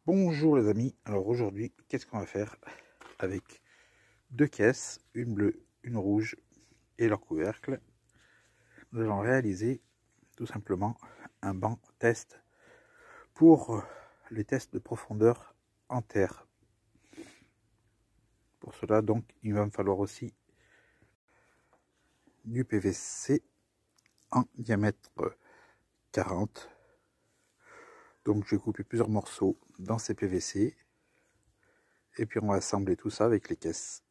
Bonjour les amis, alors aujourd'hui qu'est-ce qu'on va faire avec deux caisses, une bleue, une rouge et leur couvercle. Nous allons réaliser tout simplement un banc test pour les tests de profondeur en terre. Pour cela donc il va me falloir aussi du PVC en diamètre 40. Donc je vais couper plusieurs morceaux dans ces PVC et puis on va assembler tout ça avec les caisses.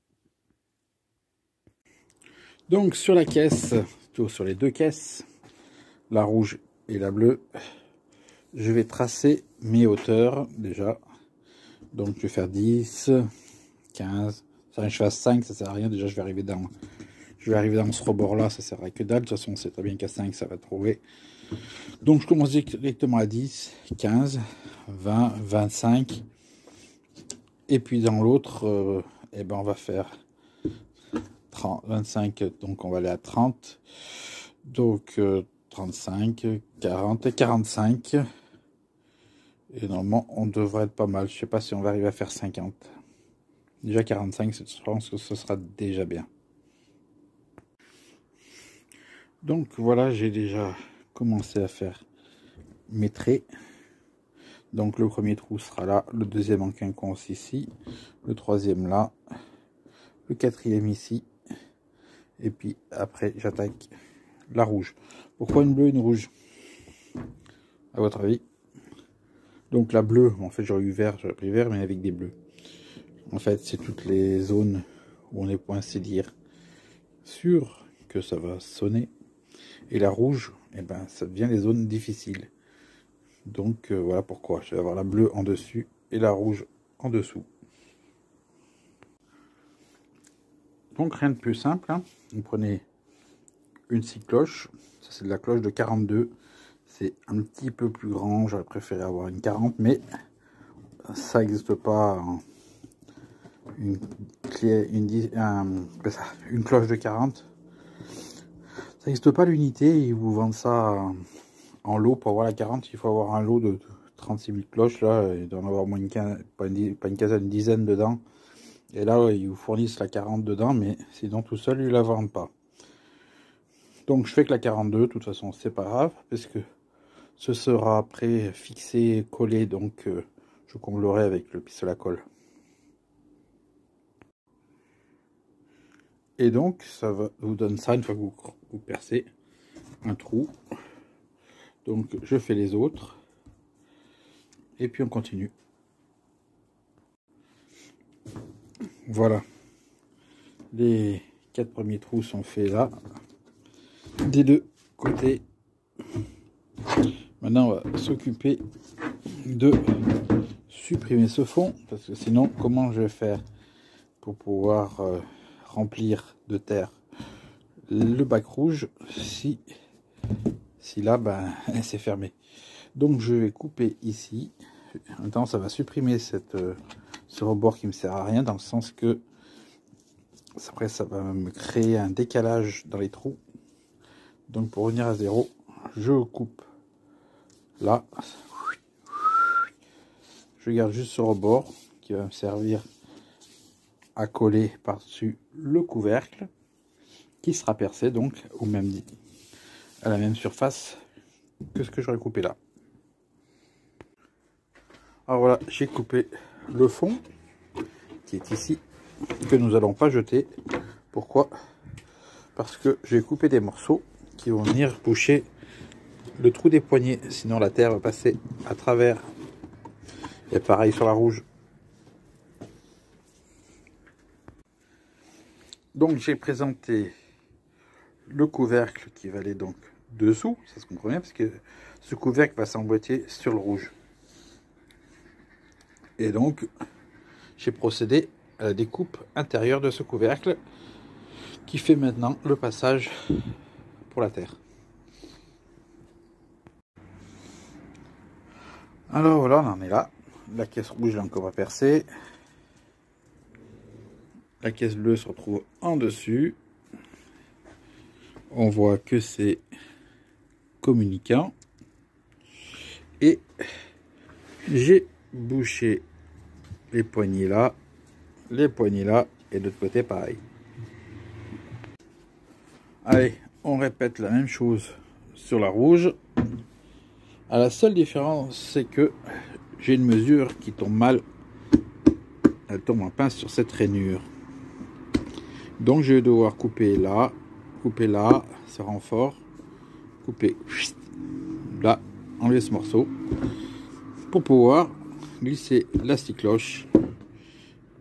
Donc sur la caisse, plutôt sur les deux caisses, la rouge et la bleue, je vais tracer mes hauteurs déjà. Donc je vais faire 10, 15, ça je fasse 5, ça sert à rien, déjà je vais arriver dans ce rebord là, ça sert à que dalle, de toute façon on sait très bien qu'à 5 ça va trouver. Donc je commence directement à 10, 15, 20, 25, et puis dans l'autre, on va faire 30, 25, donc on va aller à 30, donc 35, 40 et 45. Et normalement, on devrait être pas mal. Je sais pas si on va arriver à faire 50. Déjà 45, je pense que ce sera déjà bien. Donc voilà, j'ai déjà commencé à faire mes traits. Donc le premier trou sera là, le deuxième en quinconce ici, le troisième là, le quatrième ici. Et puis après, j'attaque la rouge. Pourquoi une bleue et une rouge, à votre avis? Donc la bleue, en fait j'aurais eu vert, j'aurais pris vert, mais avec des bleus. En fait, c'est toutes les zones où on est, pour ainsi dire, sûr que ça va sonner. Et la rouge, ça devient les zones difficiles. Donc voilà pourquoi. Je vais avoir la bleue en dessus et la rouge en dessous. Donc rien de plus simple, hein. Vous prenez une scie cloche. Ça c'est de la cloche de 42. C'est un petit peu plus grand. J'aurais préféré avoir une 40, mais ça n'existe pas. Une cloche de 40. Ça n'existe pas l'unité. Ils vous vendent ça en lot. Pour avoir la 40, il faut avoir un lot de 36 000 cloches. Là, il doit en avoir moins une quinzaine, pas une quinzaine, une dizaine dedans. Et là, ils vous fournissent la 40 dedans, mais sinon tout seul, ils la vendent pas. Donc je fais que la 42, de toute façon, c'est pas grave, parce que ce sera après fixé, collé, donc je comblerai avec le pistolet à colle. Et donc, ça vous donne ça une fois que vous percez un trou. Donc, je fais les autres. Et puis, on continue. Voilà. Les 4 premiers trous sont faits là. Des deux côtés. Maintenant, on va s'occuper de supprimer ce fond. Parce que sinon, comment je vais faire pour pouvoir remplir de terre le bac rouge si là, c'est fermé. Donc, je vais couper ici. En même temps, ça va supprimer ce rebord qui me sert à rien, dans le sens que après, ça va me créer un décalage dans les trous. Donc, pour revenir à zéro, je coupe là. Je garde juste ce rebord qui va me servir à coller par-dessus le couvercle qui sera percé donc à la même surface que ce que j'aurais coupé là. Alors voilà, j'ai coupé le fond qui est ici, que nous allons pas jeter. Pourquoi? Parce que j'ai coupé des morceaux qui vont venir boucher le trou des poignées, sinon la terre va passer à travers. Et pareil sur la rouge. Donc j'ai présenté le couvercle qui va aller donc dessous, ça se comprend bien, parce que ce couvercle va s'emboîter sur le rouge. Et donc j'ai procédé à la découpe intérieure de ce couvercle qui fait maintenant le passage pour la terre. Alors voilà, on en est là. La caisse rouge est encore pas percée. La caisse bleue se retrouve en dessus. On voit que c'est communicant. Et j'ai boucher les poignées là, et de l'autre côté pareil. Allez, on répète la même chose sur la rouge. La seule différence, c'est que j'ai une mesure qui tombe mal. Elle tombe en pince sur cette rainure. Donc je vais devoir couper là, ce renfort, couper là, enlever ce morceau pour pouvoir glisser la cycloche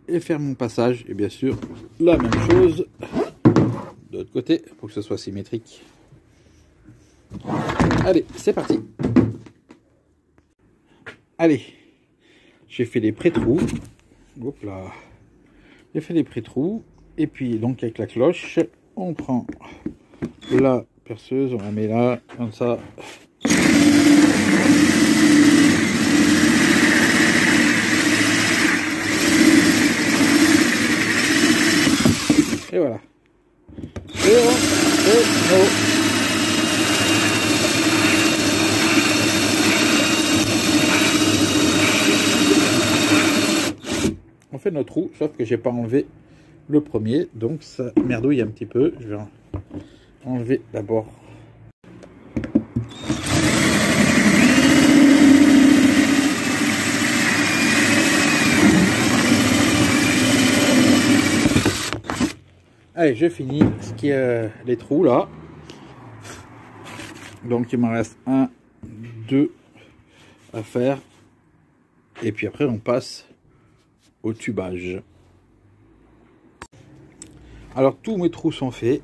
et faire mon passage. Et bien sûr, la même chose de l'autre côté pour que ce soit symétrique. Allez, c'est parti. Allez, j'ai fait des pré-trous. Hop là. J'ai fait des pré-trous. Et puis, donc, avec la cloche, on prend la perceuse, on la met là, comme ça. Et voilà. On fait notre trou, sauf que j'ai pas enlevé le premier, donc ça merdouille un petit peu. Je vais enlever d'abord. Allez, j'ai fini ce qui est les trous là. Donc il m'en reste 1, 2 à faire. Et puis après on passe au tubage. Alors tous mes trous sont faits.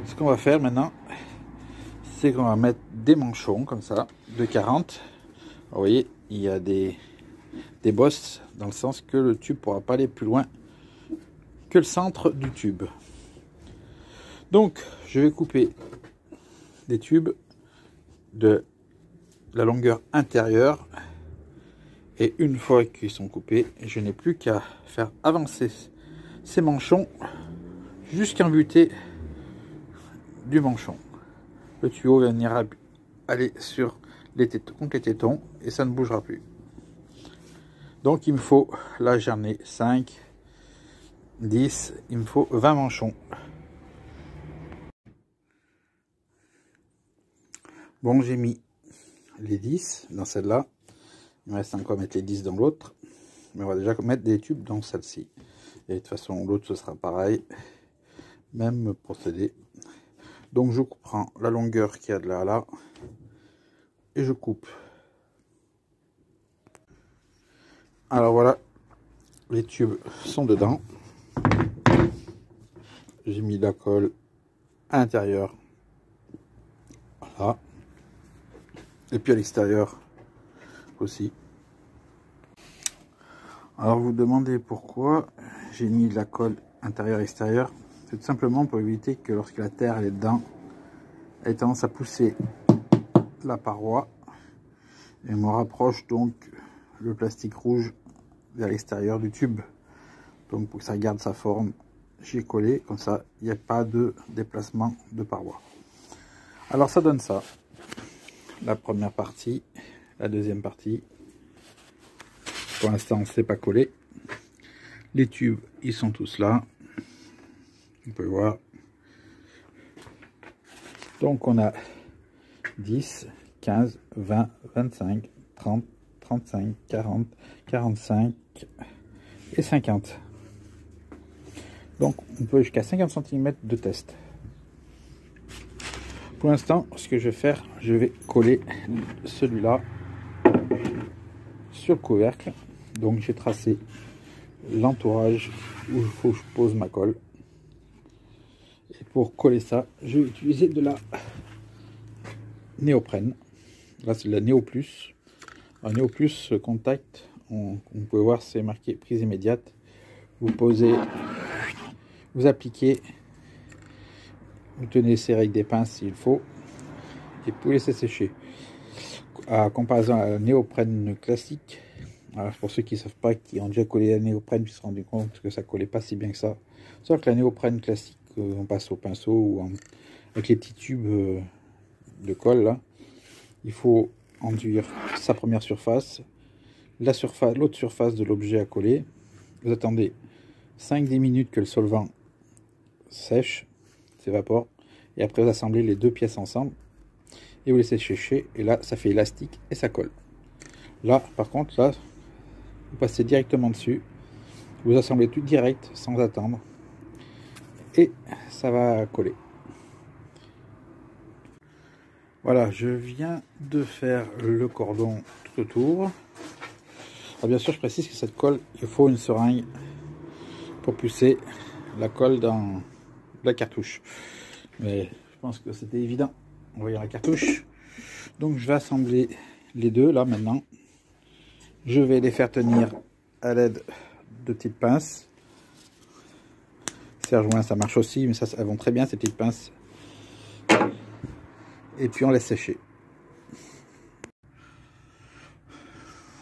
Ce qu'on va faire maintenant, c'est qu'on va mettre des manchons comme ça, de 40. Vous voyez, il y a des bosses dans le sens que le tube ne pourra pas aller plus loin que le centre du tube. Donc je vais couper des tubes de la longueur intérieure. Et une fois qu'ils sont coupés, je n'ai plus qu'à faire avancer ces manchons jusqu'à buter du manchon. Le tuyau va venir aller sur les tétons, contre les tétons, et ça ne bougera plus. Donc il me faut, là j'en ai 5, 10, il me faut 20 manchons. Bon, j'ai mis les 10 dans celle-là. Il me reste encore à mettre les 10 dans l'autre. Mais on va déjà mettre des tubes dans celle-ci. Et de toute façon, l'autre, ce sera pareil. Même procédé. Donc, je prends la longueur qu'il y a de là à là. Et je coupe. Alors voilà. Les tubes sont dedans. J'ai mis la colle à l'intérieur. Voilà. Et puis à l'extérieur aussi. Alors vous demandez pourquoi j'ai mis de la colle intérieur-extérieur. C'est tout simplement pour éviter que lorsque la terre elle est dedans, elle ait tendance à pousser la paroi et me rapproche donc le plastique rouge vers l'extérieur du tube. Donc pour que ça garde sa forme, j'ai collé, comme ça il n'y a pas de déplacement de paroi. Alors ça donne ça. La première partie, la deuxième partie. Pour l'instant, c'est pas collé. Les tubes, ils sont tous là. On peut voir. Donc, on a 10, 15, 20, 25, 30, 35, 40, 45 et 50. Donc, on peut jusqu'à 50 cm de test. Pour l'instant, ce que je vais faire, je vais coller celui-là sur le couvercle. Donc j'ai tracé l'entourage où il faut que je pose ma colle. Et pour coller ça, je vais utiliser de la néoprène. Là c'est de la Néo Plus. Un Néo Plus contact, on peut voir c'est marqué prise immédiate. Vous posez, vous appliquez. Vous tenez serré avec des pinces s'il faut et vous laissez sécher. À comparaison à la néoprène classique, alors pour ceux qui ne savent pas, qui ont déjà collé la néoprène, puis se sont rendus compte que ça collait pas si bien que ça. Sauf que la néoprène classique, on passe au pinceau ou avec les petits tubes de colle là, il faut enduire sa première surface, l'autre surface de l'objet à coller. Vous attendez 5-10 minutes que le solvant sèche, s'évapore, et après vous assemblez les deux pièces ensemble et vous laissez sécher, et là ça fait élastique et ça colle. Là par contre, là vous passez directement dessus, vous assemblez tout direct sans attendre et ça va coller. Voilà, je viens de faire le cordon tout autour. Alors bien sûr, je précise que cette colle, il faut une seringue pour pousser la colle dans la cartouche. Mais je pense que c'était évident en voyant la cartouche. Donc je vais assembler les deux là maintenant. Je vais les faire tenir à l'aide de petites pinces. Serre-joint, ça marche aussi, mais ça, elles vont très bien ces petites pinces. Et puis on laisse sécher.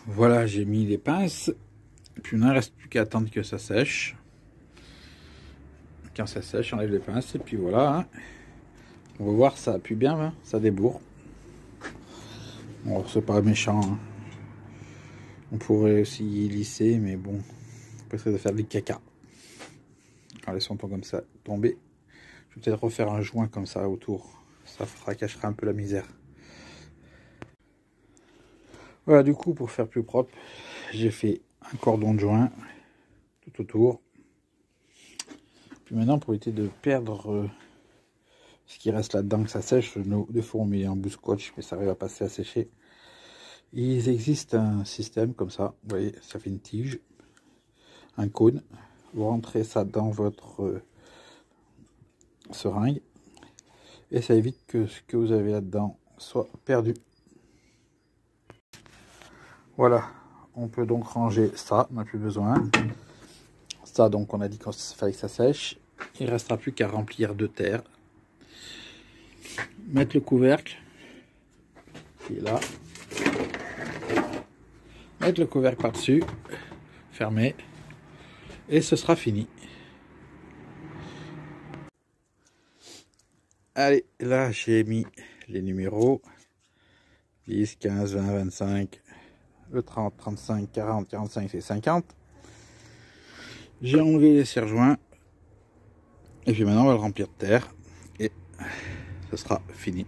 Voilà, j'ai mis les pinces. Puis il ne reste plus qu'à attendre que ça sèche. Quand ça sèche, j'enlève les pinces et puis voilà. Hein. On va voir, ça appuie bien, hein, ça débourre. Bon, c'est pas méchant. Hein. On pourrait aussi y lisser, mais bon, on peut faire des caca. Alors laissons pas comme ça tomber. Je vais peut-être refaire un joint comme ça autour. Ça cachera un peu la misère. Voilà, du coup, pour faire plus propre, j'ai fait un cordon de joint tout autour. Puis maintenant, pour éviter de perdre ce qui reste là-dedans, que ça sèche, des fois on met un bout de scotch, mais ça arrive à passer à sécher. Il existe un système comme ça, vous voyez, ça fait une tige, un cône. Vous rentrez ça dans votre seringue et ça évite que ce que vous avez là-dedans soit perdu. Voilà, on peut donc ranger ça, on n'a plus besoin. Ça, donc on a dit qu'il fallait que ça sèche. Il ne restera plus qu'à remplir de terre. Mettre le couvercle qui est là. Mettre le couvercle par-dessus, fermer, et ce sera fini. Allez, là j'ai mis les numéros 10, 15, 20, 25, le 30, 35, 40, 45 et 50. J'ai enlevé les serre-joints et puis maintenant on va le remplir de terre et ce sera fini.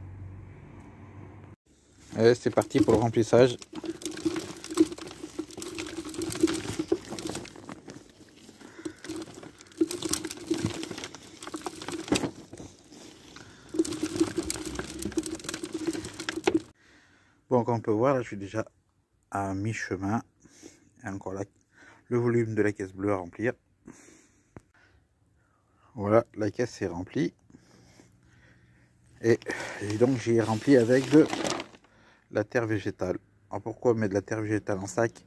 Allez, c'est parti pour le remplissage. Bon, comme on peut voir, là, je suis déjà à mi-chemin. Et encore là, le volume de la caisse bleue à remplir. Voilà, la caisse est remplie. Et donc, j'ai rempli avec de la terre végétale. Alors, pourquoi mettre de la terre végétale en sac?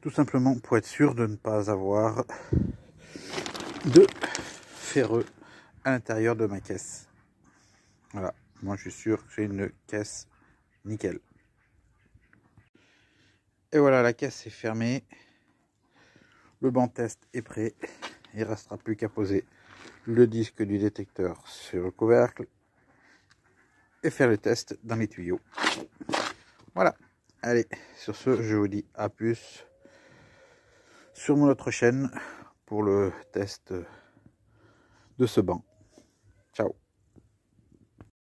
Tout simplement pour être sûr de ne pas avoir de ferreux à l'intérieur de ma caisse. Voilà, moi je suis sûr que j'ai une caisse nickel. Et voilà, la caisse est fermée. Le banc test est prêt. Il ne restera plus qu'à poser le disque du détecteur sur le couvercle et faire le test dans les tuyaux. Voilà. Allez, sur ce, je vous dis à plus sur mon autre chaîne pour le test de ce banc. Ciao.